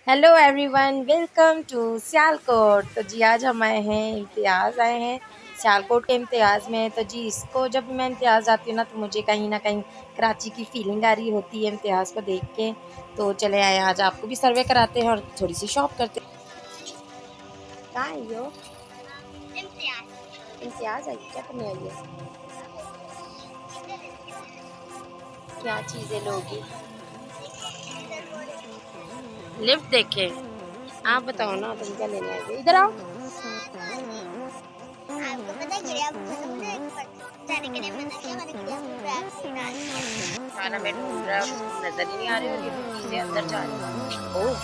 Hello everyone, welcome to Sialkot. तो जी आज हम आए हैं, इम्तियाज़ आए हैं सियालकोट के इम्तियाज़ में। तो जी इसको जब भी मैं इम्तियाज़ आती हूँ ना तो मुझे कहीं ना कहीं कराची की फीलिंग आ रही होती है इम्तियाज़ को देख के। तो चले आए, आज आपको भी सर्वे कराते हैं और थोड़ी सी शॉप करते हैं। कहाँ आई हो? इम्तियाज़ आई, क्या करने आई है? क्या चीज़ें लोगी? लिफ्ट देखे? आप बताओ ना, तुम क्या लेने आए थे? इधर आओ। आपको पता है गुड़िया मतलब मुझे जाने के लिए मना किया मैंने गुड़िया को बैग से डाल दिया। खाना मैं ढूंढ रहा हूँ, तुम नजर ही नहीं आ रही और ये दो चीजें अंदर जा रही हैं। ओह,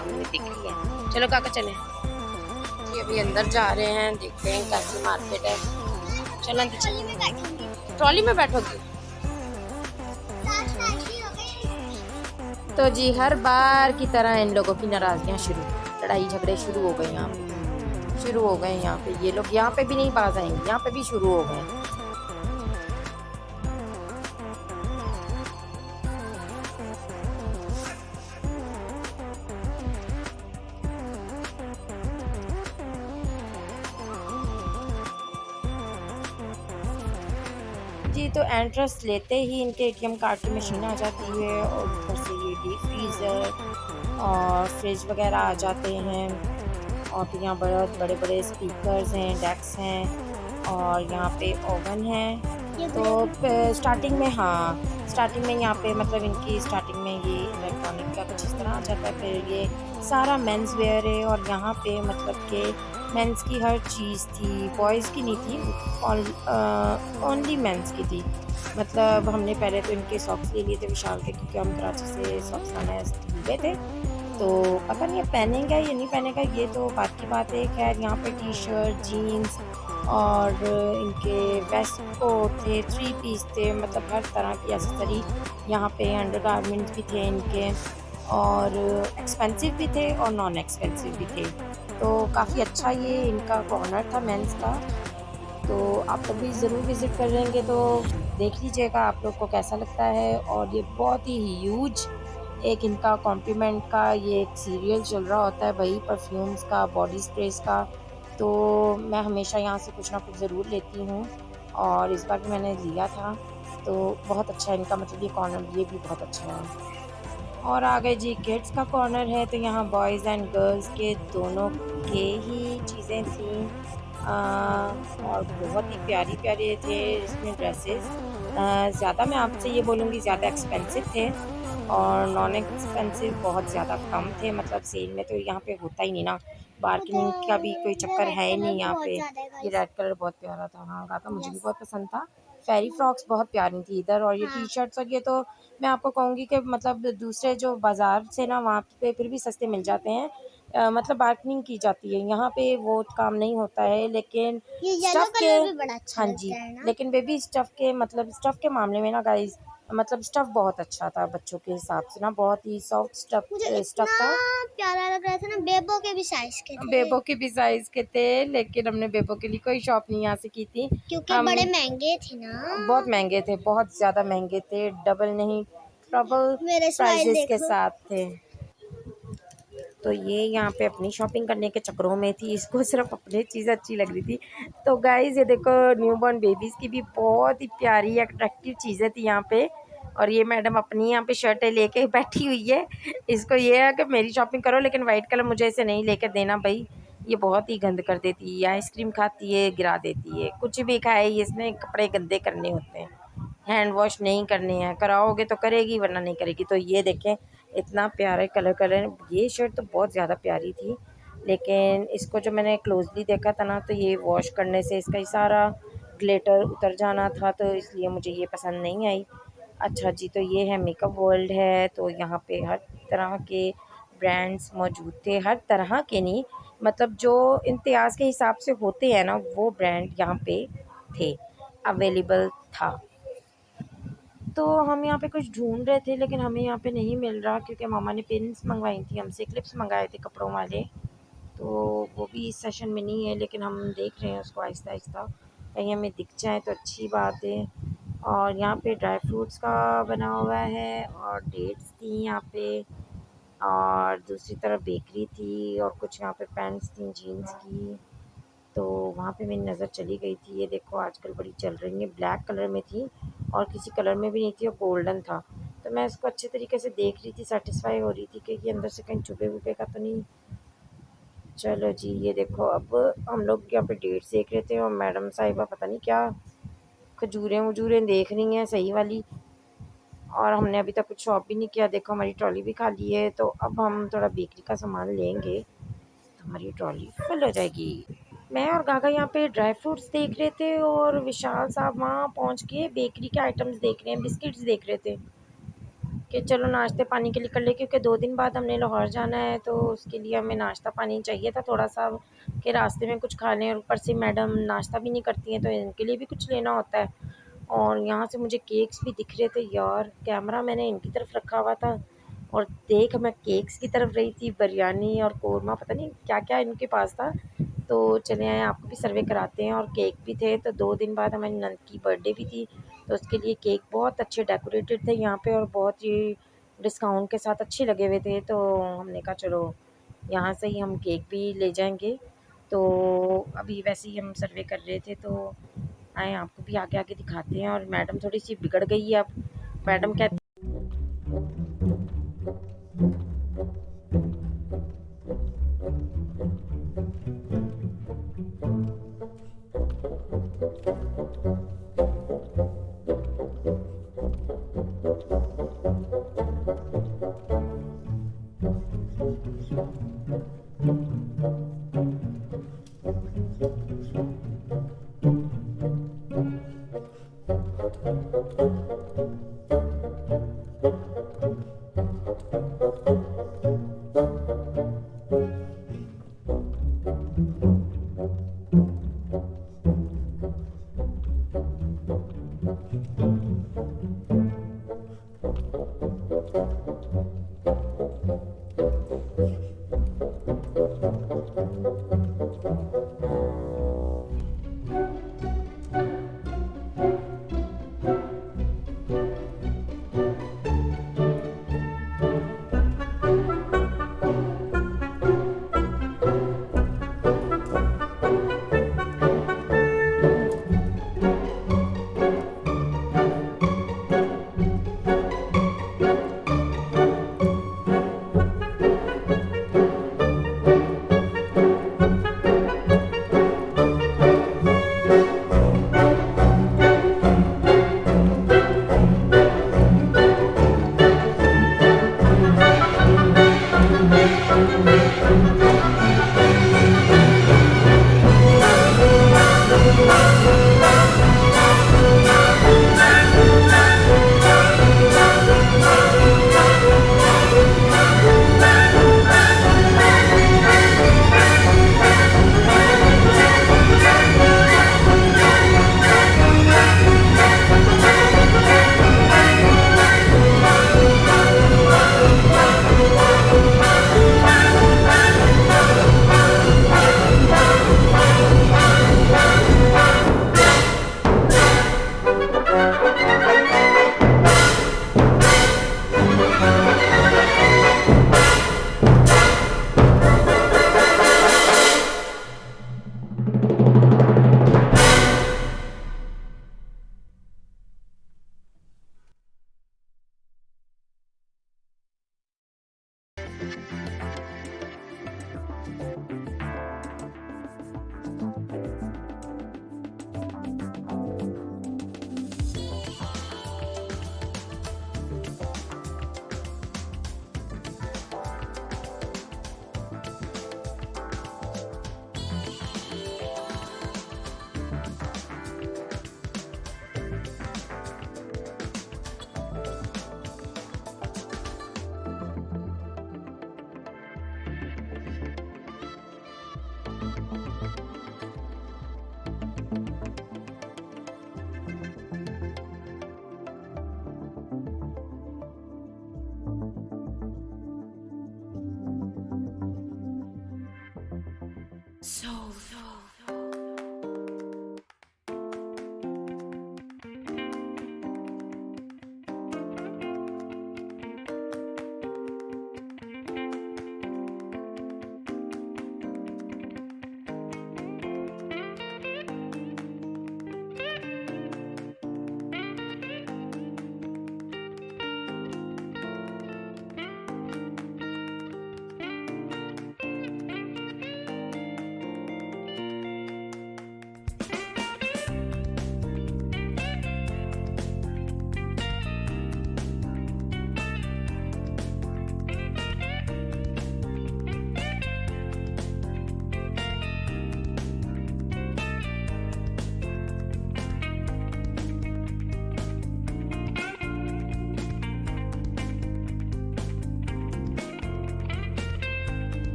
हमें दिख रही है। चलो काका चले जी, अभी अंदर जा रहे हैं, देखते हैं कैसी मार्केट है। चलो अंदर ट्रॉली चलो। में बैठूंगी। ट्रॉली में बैठोगी? लास्ट टाइम भी हो गई। तो जी हर बार की तरह इन लोगों की नाराजगियां शुरू, लड़ाई झगड़े शुरू हो गए यहाँ पे, शुरू हो गए यहाँ पे। ये लोग यहाँ पे भी नहीं बाज आएंगे, यहाँ पे भी शुरू हो गए। जी तो एंट्रेंस लेते ही इनके एटीएम कार्ड की मशीन आ जाती है और ऊपर से ये डीप फ्रीज़र और फ्रिज वगैरह आ जाते हैं। और फिर यहाँ बहुत बड़े बड़े स्पीकर्स हैं, डेस्क हैं और यहाँ पे ओवन है। ये तो गुड़िया की स्टार्टिंग में, हाँ स्टार्टिंग में यहाँ पे मतलब इनकी स्टार्टिंग में ये इलेक्ट्रॉनिक का कुछ इस तरह आ जाता है। फिर ये सारा मेंस वेयर है और यहाँ पे मतलब कि मेंस की हर चीज़ थी, बॉयज़ की नहीं थी, ओनली मेंस की थी। मतलब हमने पहले तो इनके सॉक्स ले लिए थे विशाल के, क्योंकि हम कराची से सॉक्स लाना भूल थे। तो पता नहीं अब पहनेंगे या नहीं पहनेगा, ये तो बात की बात है। खैर यहाँ पे टी शर्ट, जीन्स और इनके वेस्ट कोट थे, थ्री पीस थे, मतलब हर तरह की एसेसरी यहाँ पे। अंडर गारमेंट्स भी थे इनके और एक्सपेंसिव भी थे और नॉन एक्सपेंसिव भी थे। तो काफ़ी अच्छा ये इनका कॉर्नर था मेंस का। तो आप लोग भी ज़रूर विज़िट करेंगे तो देख लीजिएगा आप लोग को कैसा लगता है। और ये बहुत ही ह्यूज एक इनका कॉम्प्लीमेंट का ये एक सीरियल चल रहा होता है भाई, परफ्यूम्स का, बॉडी स्प्रेस का। तो मैं हमेशा यहाँ से कुछ ना कुछ ज़रूर लेती हूँ और इस बार भी मैंने लिया था। तो बहुत अच्छा है इनका, मतलब ये कॉर्नर ये भी बहुत अच्छा है। और आगे जी किड्स का कॉर्नर है, तो यहाँ बॉयज़ एंड गर्ल्स के दोनों के ही चीज़ें थी। और बहुत ही प्यारी प्यारे थे इसमें ड्रेसेस। ज़्यादा मैं आपसे ये बोलूँगी ज़्यादा एक्सपेंसिव थे और नॉन एक्सपेंसिव बहुत ज़्यादा कम थे। मतलब सेल में तो यहाँ पे होता ही नहीं ना, पता बार्गेनिंग का भी है कोई ये चक्कर रेड है कलर नहीं यहाँ बहुत पे। ज्यादा है ये गाइस। रेड कलर बहुत प्यारा था, हाँ कहा था, मुझे भी यस। बहुत पसंद था। फेरी फ्रॉक्स बहुत प्यारी थी इधर। और ये टी हाँ। शर्ट्स और ये तो मैं आपको कहूँगी कि मतलब दूसरे जो बाज़ार से ना वहाँ पे फिर भी सस्ते मिल जाते हैं। मतलब बार्गेनिंग की जाती है, यहाँ पे वो काम नहीं होता है। लेकिन ये येलो स्टफ़ के, कलर भी बड़ा अच्छा हाँ जी, लगता है ना। लेकिन बेबी स्टफ़ के मतलब स्टफ़ के मामले में ना गाइस, मतलब स्टफ़ बहुत अच्छा था बच्चों के हिसाब से ना, बहुत ही सॉफ्ट मुझे स्टफ़ इतना था। प्यारा लग रहा था ना, बेबो के भी साइज के थे। बेबो के भी साइज़ के थे, लेकिन हमने बेबो के लिए कोई शॉप नहीं यहाँ से की थी। क्योंकि हम बड़े महंगे थे ना। बहुत महंगे थे, बहुत ज़्यादा महंगे थे, डबल नहीं ट्रबल मेरे स्माइल प्राइजेस के देखो। साथ थे। तो ये यहाँ पे अपनी शॉपिंग करने के चक्करों में थी, इसको सिर्फ अपनी चीज़ अच्छी लग रही थी। तो गाइस ये देखो, न्यूबॉर्न बेबीज़ की भी बहुत ही प्यारी अट्रैक्टिव चीज़ें थी यहाँ पे। और ये मैडम अपनी यहाँ पे शर्टें लेके बैठी हुई है। इसको ये है कि मेरी शॉपिंग करो लेकिन वाइट कलर मुझे इसे नहीं लेकर देना भाई, ये बहुत ही गंद कर देती है। आइसक्रीम खाती है, गिरा देती है, कुछ भी खाए, ये इसने कपड़े गंदे करने होते हैं, हैंड वॉश नहीं करने हैं। कराओगे तो करेगी वरना नहीं करेगी। तो ये देखें, इतना प्यारा कलर कलर, ये शर्ट तो बहुत ज़्यादा प्यारी थी। लेकिन इसको जो मैंने क्लोजली देखा था ना, तो ये वॉश करने से इसका ही सारा ग्लिटर उतर जाना था, तो इसलिए मुझे ये पसंद नहीं आई। अच्छा जी, तो ये है मेकअप वर्ल्ड है। तो यहाँ पे हर तरह के ब्रांड्स मौजूद थे, हर तरह के नहीं, मतलब जो इम्तियाज़ के हिसाब से होते हैं ना वो ब्रांड यहाँ पे थे, अवेलेबल था। तो हम यहाँ पे कुछ ढूंढ रहे थे लेकिन हमें यहाँ पे नहीं मिल रहा, क्योंकि मामा ने पिन्स मंगवाई थी हमसे, क्लिप्स मंगाए थे कपड़ों वाले। तो वो भी इस सेशन में नहीं है, लेकिन हम देख रहे हैं उसको आहिस्ता आहिस्ता, कहीं हमें दिख जाए तो अच्छी बात है। और यहाँ पे ड्राई फ्रूट्स का बना हुआ है और डेट्स थी यहाँ पे। और दूसरी तरफ बेकरी थी और कुछ यहाँ पे पैंट्स थी जीन्स की। तो वहाँ पे मेरी नज़र चली गई थी। ये देखो आजकल बड़ी चल रही है, ब्लैक कलर में थी और किसी कलर में भी नहीं थी और गोल्डन था। तो मैं इसको अच्छे तरीके से देख रही थी, सैटिस्फाई हो रही थी कि ये अंदर से कहीं चुभे-वुभे का तो नहीं। चलो जी, ये देखो अब हम लोग यहाँ पे डेट्स देख रहे थे और मैडम साहिबा पता नहीं क्या खजूरें-वजूरें देख रही हैं सही वाली। और हमने अभी तक कुछ शॉप भी नहीं किया। देखो हमारी ट्रॉली भी खाली है, तो अब हम थोड़ा बेकरी का सामान लेंगे तो हमारी ट्रॉली फुल हो जाएगी। मैं और गागा यहाँ पे ड्राई फ्रूट्स देख रहे थे और विशाल साहब वहाँ पहुँच के बेकरी के आइटम्स देख रहे हैं, बिस्किट्स देख रहे थे कि चलो नाश्ते पानी के लिए कर ले, क्योंकि 2 दिन बाद हमने लाहौर जाना है तो उसके लिए हमें नाश्ता पानी चाहिए था थोड़ा सा कि रास्ते में कुछ खा लें। और ऊपर से मैडम नाश्ता भी नहीं करती हैं तो इनके लिए भी कुछ लेना होता है। और यहाँ से मुझे केक्स भी दिख रहे थे यार, कैमरा मैंने इनकी तरफ रखा हुआ था और देख मैं केक्स की तरफ रही थी, बिरयानी और कोरमा पता नहीं क्या-क्या इनके पास था। तो चले आए आपको भी सर्वे कराते हैं। और केक भी थे, तो 2 दिन बाद हमारी नंद की बर्थडे भी थी, तो उसके लिए केक बहुत अच्छे डेकोरेटेड थे यहाँ पे और बहुत ही डिस्काउंट के साथ अच्छे लगे हुए थे। तो हमने कहा चलो यहाँ से ही हम केक भी ले जाएँगे। तो अभी वैसे ही हम सर्वे कर रहे थे, तो आएँ आपको भी आगे-आगे दिखाते हैं। और मैडम थोड़ी-सी बिगड़ गई है अब। मैडम कहती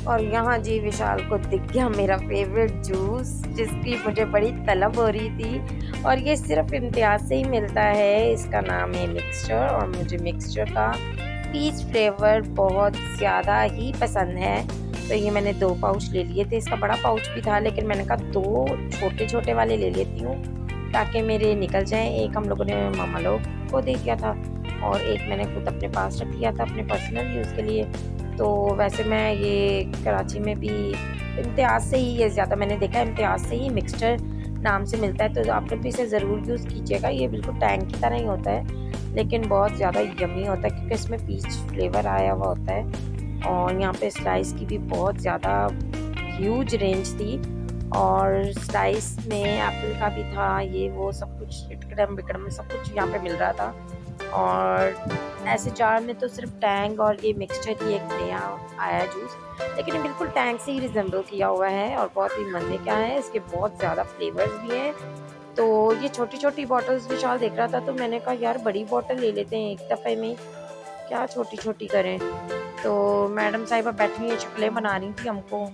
और यहाँ जी विशाल को दिख गया मेरा फेवरेट जूस, जिसकी मुझे बड़ी तलब हो रही थी, और ये सिर्फ इम्तियाज़ से ही मिलता है। इसका नाम है मिक्सचर, और मुझे मिक्सचर का पीच फ्लेवर बहुत ज़्यादा ही पसंद है। तो ये मैंने 2 पाउच ले लिए थे। इसका बड़ा पाउच भी था, लेकिन मैंने कहा 2 छोटे-छोटे वाले ले लेती हूँ ताकि मेरे निकल जाएँ। एक हम लोगों ने मामा लोग को दे दिया था और एक मैंने खुद अपने पास रख लिया था अपने पर्सनल यूज़ के लिए। तो वैसे मैं ये कराची में भी इम्तियाज़ से ही ये ज़्यादा मैंने देखा है, इम्तियाज़ से ही मिक्सचर नाम से मिलता है, तो आप लोग भी इसे ज़रूर यूज़ कीजिएगा। ये बिल्कुल टैंक की तरह ही होता है, लेकिन बहुत ज़्यादा यम्मी होता है क्योंकि इसमें पीच फ्लेवर आया हुआ होता है। और यहाँ पे स्लाइस की भी बहुत ज़्यादा ह्यूज रेंज थी, और स्लाइस में एप्पल का भी था, ये वो सब कुछ इटकड़म बिकड़म सब कुछ यहाँ पे मिल रहा था। और ऐसे जार में तो सिर्फ टैंग और ये मिक्सचर ही एक नया आया है जूस, लेकिन ये बिल्कुल टैंग से ही रिजेंबल किया हुआ है और बहुत ही मज़े का है। इसके बहुत ज़्यादा फ्लेवर्स भी हैं। तो ये छोटी-छोटी बॉटल्स विशाल देख रहा था, तो मैंने कहा यार बड़ी बॉटल ले लेते हैं एक दफ़े में, क्या छोटी-छोटी करें। तो मैडम साहिबा बैठी हुई शक्लें बना रही थी हमको।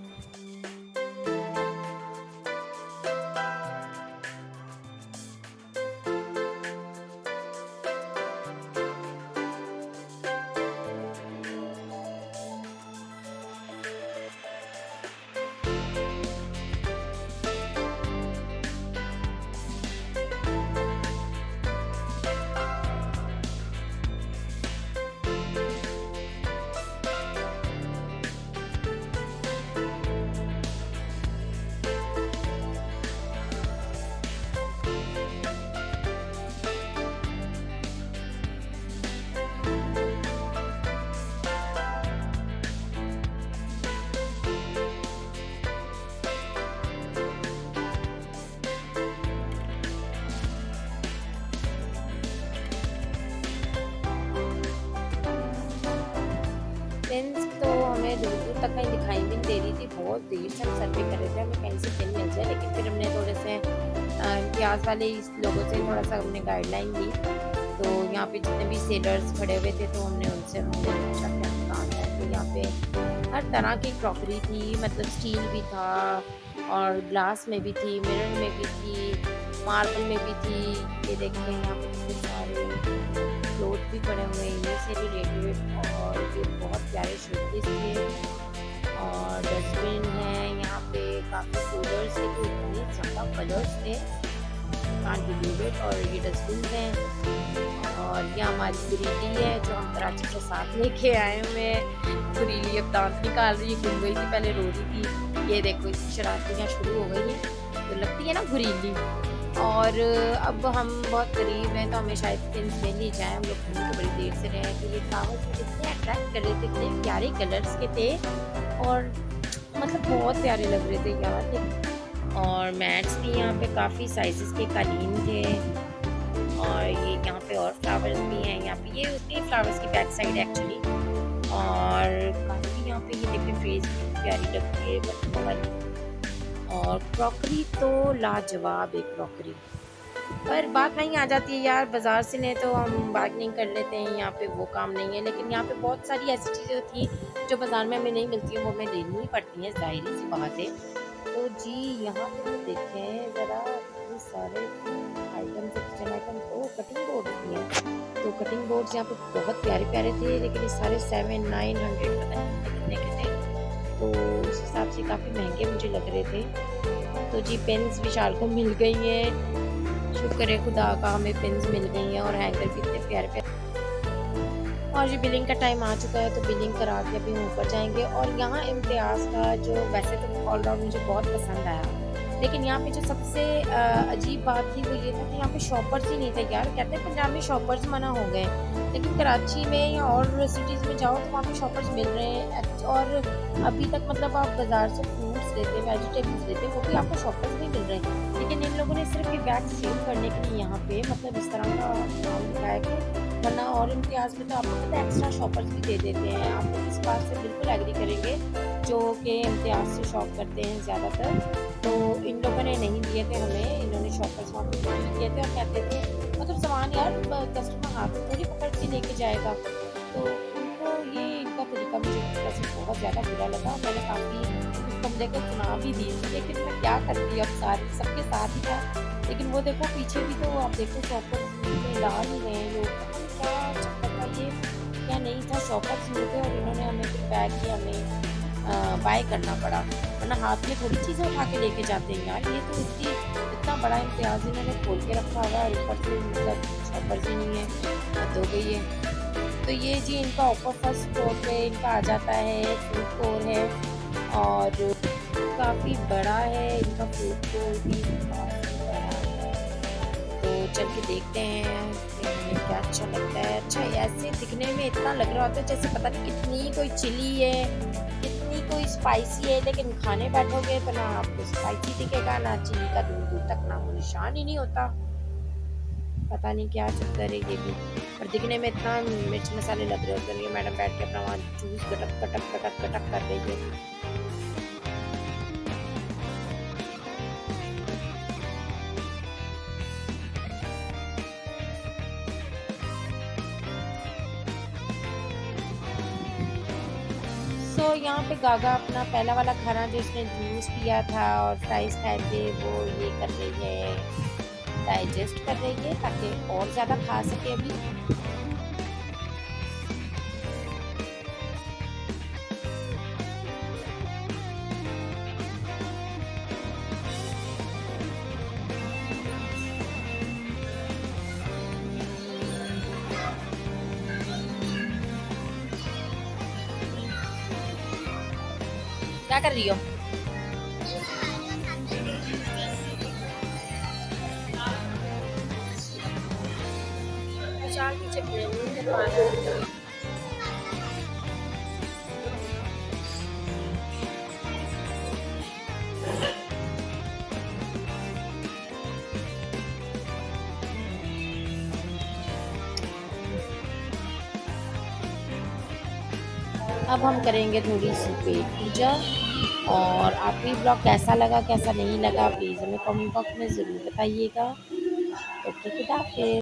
पेन्स तो हमें दूर-दूर तक कहीं दिखाई भी नहीं दे रही थी, बहुत देर से हम सर्वे कर रहे थे हमें कहीं से पेन मिल जाए, लेकिन फिर हमने थोड़े से इम्तियाज़ वाले इस लोगों से थोड़ा सा हमने गाइडलाइन ली। तो यहाँ पे जितने भी सेलर्स खड़े हुए थे तो हमने उनसे हमने पूछा क्या दुकान है, तो यहाँ पे हर तरह की क्रॉकरी थी, मतलब स्टील भी था और ग्लास में भी थी, मिरर में भी थी, मार्बल में भी थी। ये देखते हैं यहाँ पे कितने सारे क्लोथ भी पड़े हुए हैं इन्हीं से रिलेटेड, और ये बहुत प्यारे शोकेस थे और डस्टबिन है यहाँ पे, काफ़ी कूलर्स थे, तो इतने ज़्यादा कलर्स थे कांट बिलीव इट। और ये डस्टबिन है, और ये हमारी गुरीली है जो हम कराची से साथ लेके आए हुए हैं। गुरीली अब दांत निकाल रही है, गुम गई थी पहले, रो रही थी। ये देखो इसकी शरारतियाँ शुरू हो गई हैं, तो लगती है ना गुरीली। और अब हम बहुत करीब हैं तो हमें शायद पिंस मिल ही जाए। हम लोग घूम के बड़ी देर से रहे हैं कि ये फ्लावर्स कितने अट्रैक्ट कर रहे थे, कितने प्यारे कलर्स के थे और मतलब बहुत प्यारे लग रहे थे यार। और मैट्स भी यहाँ पे काफ़ी साइजेस के कालीन थे, और ये यहाँ पे और फ्लावर्स भी हैं। यहाँ पे ये उसके फ्लावर्स की बैक साइड एक्चुअली, और काफ़ी यहाँ पे ये देखिए ट्रेज भी प्यारी लग रही है बच्चों वाली। और क्रॉकरी तो लाजवाब है क्रॉकरी, पर बात वहीं आ जाती है यार, बाज़ार से नहीं तो हम बार्गेनिंग कर लेते हैं, यहाँ पे वो काम नहीं है। लेकिन यहाँ पे बहुत सारी ऐसी चीज़ें थी जो बाज़ार में हमें नहीं मिलती हैं, वो हमें लेनी ही पड़ती हैं, ज़ाहिर सी बात है। तो जी यहाँ पे तो देखें ज़रा इतने सारे आइटम्स, किचन आइटम, तो कटिंग बोर्ड भी हैं। तो कटिंग बोर्ड्स यहाँ पे बहुत प्यारे प्यारे थे, लेकिन ये सारे 700-900 पता नहीं कितने के थे, तो उस हिसाब से काफ़ी महंगे मुझे लग रहे थे। तो जी पेन्स विशाल को मिल गई हैं, शुक्र है खुदा का, हमें पेन्स मिल गई हैं, और हैंगर भी इतने प्यारे प्यारे। और जी बिलिंग का टाइम आ चुका है, तो बिलिंग करा के अभी हम ऊपर जाएंगे। और यहाँ इम्तियाज़ का जो वैसे तो ऑल राउंड मुझे बहुत पसंद आया, लेकिन यहाँ पे जो सबसे अजीब बात थी वो ये था कि यहाँ पे शॉपर्स ही नहीं थे यार। कहते हैं पंजाब में शॉपर्स मना हो गए, लेकिन कराची में या और सिटीज़ में जाओ तो वहाँ पे शॉपर्स मिल रहे हैं। और अभी तक मतलब आप बाज़ार से फ्रूट्स लेते हैं, वेजिटेबल्स लेते हैं, वो भी आपको शॉपर्स नहीं मिल रहे हैं। लेकिन इन लोगों ने सिर्फ ये बैग सेल करने के लिए यहाँ पे मतलब इस तरह का नाम लिखा है कि, वरना और इम्तियाज़ में तो आपको पता है एक्स्ट्रा शॉपर्स भी दे देते हैं। आप लोग इस बात से बिल्कुल एग्री करेंगे जो कि इम्तियाज़ से शॉप करते हैं ज़्यादातर, तो इन लोगों ने नहीं दिए थे हमें, इन्होंने शॉपर्स वहाँ पे नहीं दिए थे, और कहते थे मतलब सामान यार कस्टमर हाथ में थोड़ी पकड़ के लेके जाएगा, तो उनको ये इनका का तरीका मुझे वैसे बहुत ज़्यादा बुरा लगा। मैंने काफ़ी उस बंदे को सुना भी दी थी, लेकिन मैं क्या करती, अब सारे सबके साथ ही था। लेकिन वो देखो पीछे भी, तो आप देखो शॉपर्स में डाल ही रहे हैं लोग, पता नहीं क्या चक्कर था ये, क्या नहीं था, शॉपर्स नहीं थे और इन्होंने हमें फिर बैग ही हमें बाय करना पड़ा, वरना हाथ में थोड़ी चीज़ें उठा के लेके जाते हैं यार। ये तो इतना बड़ा इम्तियाज़ इन्होंने खोल के रखा हुआ है, ऊपर से मतलब शॉपर्स ही नहीं है, हद हो गई है। तो ये जी इनका ऊपर फर्स्ट फ्लोर पे इनका आ जाता है, फूड कोर्ट है और काफ़ी बड़ा है इनका फूड कोर्ट भी, काफ़ी बड़ा है। तो चल के देखते हैं कि हमें क्या अच्छा लगता है। अच्छा, ऐसे दिखने में इतना लग रहा होता है जैसे पता नहीं कितनी कोई चिली है, कितनी कोई स्पाइसी है, लेकिन खाने बैठोगे तो ना आपको स्पाइसी दिखेगा, ना चिली का दूर दूर तक नामो निशान ही नहीं होता। पता नहीं क्या चक्कर है ये भी, और दिखने में इतना मिर्च मसाले लग रहे होते हैं। ये मैडम बैठ के अपना वहाँ जूस गटक गटक गटक गटक कर रही है। सो यहाँ पे गागा अपना पहला वाला खाना जो इसने जूस पिया था और फ्राइज खाए थे, वो ये कर रही है, डाइजेस्ट कर रही है ताकि और ज़्यादा खा सके अभी। क्या कर रही हो? विशाल पीछे प्लेनिंग करवा रहा है। अब हम करेंगे थोड़ी सी पेट पूजा, और आपको ये ब्लॉग कैसा लगा कैसा नहीं लगा प्लीज़ हमें कमेंट बॉक्स में ज़रूर बताइएगा। ओके, खुदा हाफिज़।